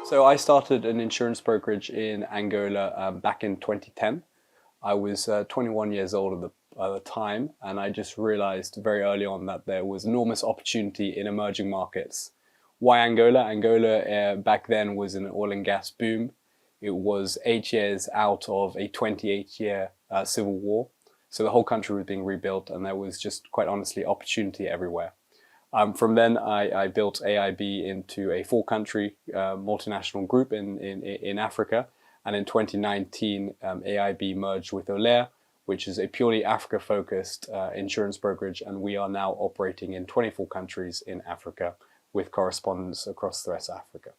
So I started an insurance brokerage in Angola back in 2010. I was 21 years old at the time, and I just realized very early on that there was enormous opportunity in emerging markets. Why Angola? Angola back then was an oil and gas boom. It was 8 years out of a 28-year civil war. So the whole country was being rebuilt, and there was just quite honestly opportunity everywhere. From then, I built AIB into a four-country multinational group in Africa. And in 2019, AIB merged with Olair, which is a purely Africa-focused insurance brokerage. And we are now operating in 24 countries in Africa with correspondents across the rest of Africa.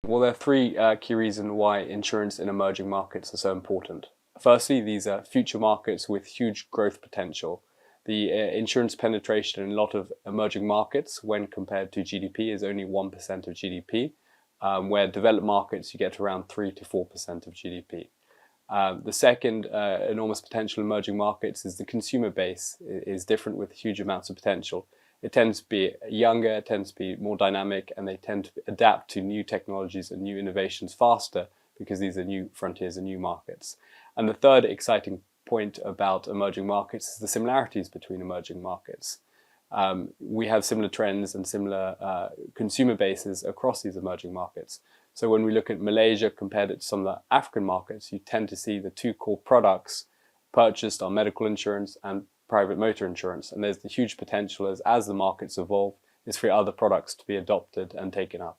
Well, there are three key reasons why insurance in emerging markets are so important. Firstly, these are future markets with huge growth potential. The insurance penetration in a lot of emerging markets, when compared to GDP, is only 1% of GDP, where developed markets you get around 3 to 4% of GDP. The second enormous potential in emerging markets is the consumer base is different with huge amounts of potential. It tends to be younger, it tends to be more dynamic, and they tend to adapt to new technologies and new innovations faster because these are new frontiers and new markets. And the third exciting point about emerging markets is the similarities between emerging markets. We have similar trends and similar consumer bases across these emerging markets. So when we look at Malaysia compared to some of the African markets, you tend to see the two core products purchased are medical insurance and private motor insurance, and there's the huge potential as the markets evolve is for other products to be adopted and taken up.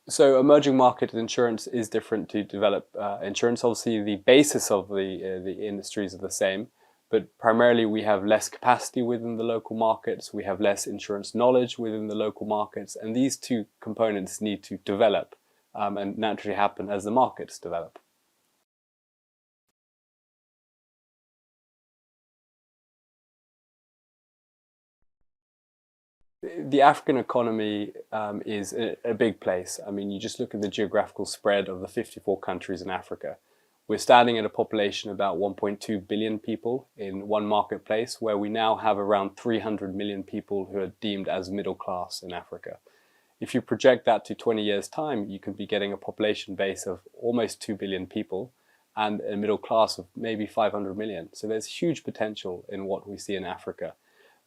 So emerging market insurance is different to developed insurance. Obviously, the basis of the industries are the same, but primarily we have less capacity within the local markets, we have less insurance knowledge within the local markets, and these two components need to develop and naturally happen as the markets develop. The African economy is a big place. I mean, you just look at the geographical spread of the 54 countries in Africa. We're standing at a population of about 1.2 billion people in one marketplace, where we now have around 300 million people who are deemed as middle class in Africa. If you project that to 20 years' time, you could be getting a population base of almost 2 billion people and a middle class of maybe 500 million. So there's huge potential in what we see in Africa.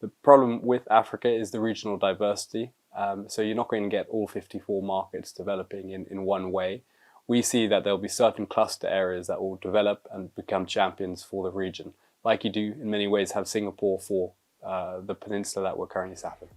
The problem with Africa is the regional diversity. So you're not going to get all 54 markets developing in one way. We see that there'll be certain cluster areas that will develop and become champions for the region, like you do in many ways have Singapore for the peninsula that we're currently sat in.